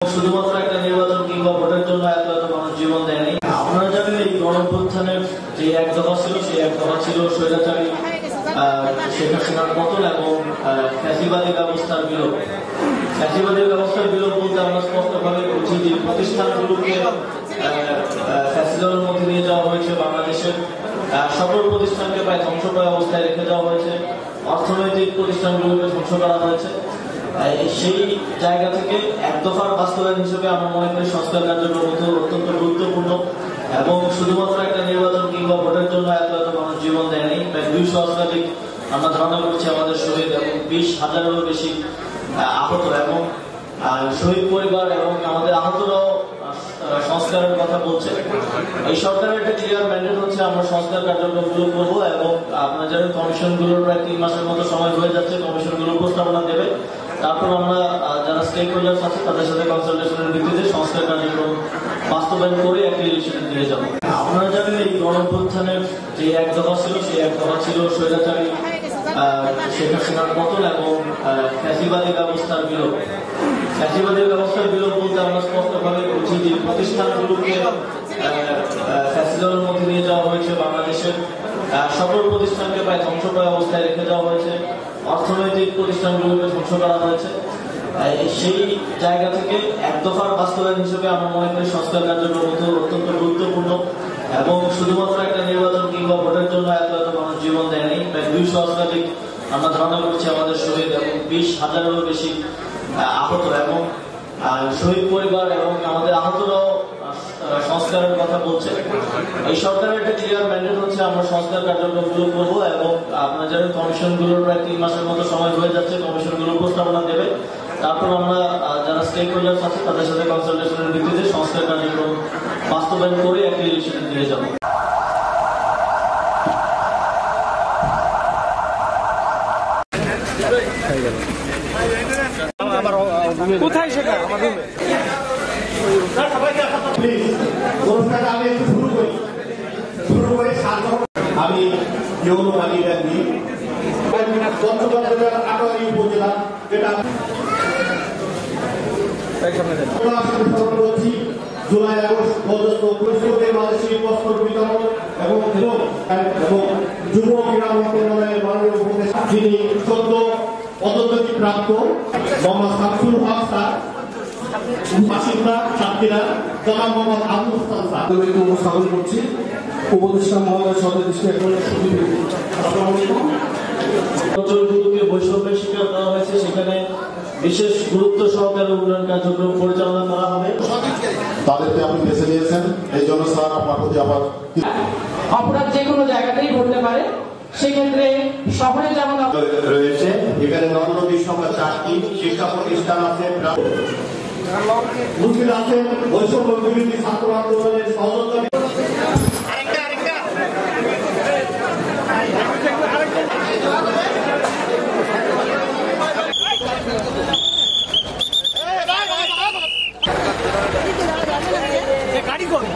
শুধুমাত্র একটা নির্বাচন কিংবা ভোটের জন্য এত এত মানুষ জীবন দেয়নি। আপনারা জানেন এই গণঅভ্যুত্থানের যে এক দফা ছিল, সেই এক দফা ছিল স্বৈরাচারী শেখ হাসিনার পতন এবং ফ্যাসিবাদী ব্যবস্থার বিলোপ। ফ্যাসিবাদী ব্যবস্থার বিলোপ বলতে আমরা স্পষ্টভাবে বুঝি যে প্রতিষ্ঠানগুলোকে ফ্যাসিবাদের মধ্যে নিয়ে যাওয়া হয়েছে। বাংলাদেশের সকল প্রতিষ্ঠানকে প্রায় ধ্বংসপ্রায় অবস্থায় রেখে যাওয়া হয়েছে। অর্থনৈতিক প্রতিষ্ঠানগুলোকে ধ্বংস করা হয়েছে। সেই জায়গা থেকে এক দফার বাস্তবায়ন হিসেবে আমরা মনে করি সংস্কার কার্যক্রম অত্যন্ত গুরুত্বপূর্ণ এবং শুধুমাত্র একটা নির্বাচন কিংবা ভোটের জন্য এত এত মানুষ জীবন দেয়নি। প্রায় 200 শতাধিক আমরা ধারণা করছি আমাদের শহীদ এবং 20,000-এরও বেশি আহত এবং শহীদ পরিবার এবং আমাদের আহতরাও সংস্কারের কথা বলছে। এই সরকারের একটা ক্লিয়ার ম্যান্ডেট হচ্ছে আমরা সংস্কার কার্যক্রমগুলো করবো এবং আপনারা জানেন কমিশনগুলোর প্রায় 3 মাসের মতো সময় হয়ে যাচ্ছে। কমিশনগুলো উপস্থাপনা দেবে, তারপর আমরা যারা স্টেক হোল্ডার্স আছে তাদের সাথে কনসালটেশনের ভিত্তিতে সংস্কার কার্যক্রম বাস্তবায়ন করে একটা ইলেকশনে দিয়ে যাবো। আপনারা জানেন এই গণঅভ্যুত্থানের যে এক দফা ছিল, সেই এক দফা ছিল স্বৈরাচারী শেখ হাসিনার পতন এবং ফ্যাসিবাদী ব্যবস্থার বিলোপ। ফ্যাসিবাদী ব্যবস্থার বিলোপ বলতে আমরা স্পষ্টভাবে বুঝি যে প্রতিষ্ঠানগুলোকে ফ্যাসিবাদের মধ্যে নিয়ে যাওয়া হয়েছে। বাংলাদেশের সকল প্রতিষ্ঠানকে প্রায় ধ্বংসপ্রায় অবস্থায় রেখে যাওয়া হয়েছে। অর্থনৈতিক প্রতিষ্ঠানগুলোকে ধ্বংস করা হয়েছে। সেই জায়গা থেকে এক দফার বাস্তবায়ন হিসেবে আমরা মনে করি সংস্কার কার্যক্রম অত্যন্ত গুরুত্বপূর্ণ এবং শুধুমাত্র একটা নির্বাচন কিংবা ভোটের জন্য এত এত মানুষ জীবন দেয়নি। প্রায় 200 শতাধিক আমরা ধারণা করছি আমাদের শহীদ এবং 20,000-এরও বেশি আহত এবং শহীদ পরিবার এবং আমাদের আহতরাও সংস্কারের কথা বলছে। এই সরকারের একটা ক্লিয়ার ম্যান্ডেট হচ্ছে আমরা সংস্কার কার্যক্রমগুলো করবো এবং আপনারা জানেন কমিশনগুলোর প্রায় 3 মাসের মতো সময় হয়ে যাচ্ছে। কমিশনগুলো উপস্থাপনা দেবে, তারপর আমরা যারা স্টেক হোল্ডার্স আছে তাদের সাথে কনসালটেশনের ভিত্তিতে সংস্কার কার্যক্রম বাস্তবায়ন করে একটা ইলেকশনে দিয়ে যাবো। কোথায় সেটা আমার রুমে আমি উপজেলা জুলাই আগস্ট পর্যন্ত কৃষকদের মাঝে শীতবস্ত্র বিতরণ এবং যুব ক্রীড়া মন্ত্রণালয়ের মাননীয় উপদেষ্টা যিনি সদ্য পদোন্নতি প্রাপ্ত মোহাম্মদ শামসুল হক স্যার, বাসিন্দা সাতক্ষীরা জনাব মোহাম্মদ আবুল হাসান স্যার উপস্থাপন করছি। উপদেষ্টা মহোদয় সদস্য অঞ্চলগুলোকে বৈষম্যের শিকার দেওয়া হয়েছে, সেখানে বিশেষ গুরুত্ব সহকারে উন্নয়ন কার্যক্রম পরিচালনা করা হবে। তাদেরকে আপনি বেছে নিয়েছেন, এই জন্য স্যার আপনার প্রতি আবার অপরাধ যে কোনো জায়গাতেই ঘটতে পারে, সেক্ষেত্রে শহরে যেমন রয়েছে। এখানে নদী সংখ্যা 4টি, শিক্ষা প্রতিষ্ঠান আছে, মুসলিম আছে, বৈষম্য বিরোধী ছাত্র আন্দোলনের সহযোগিতা গাড়ি করো।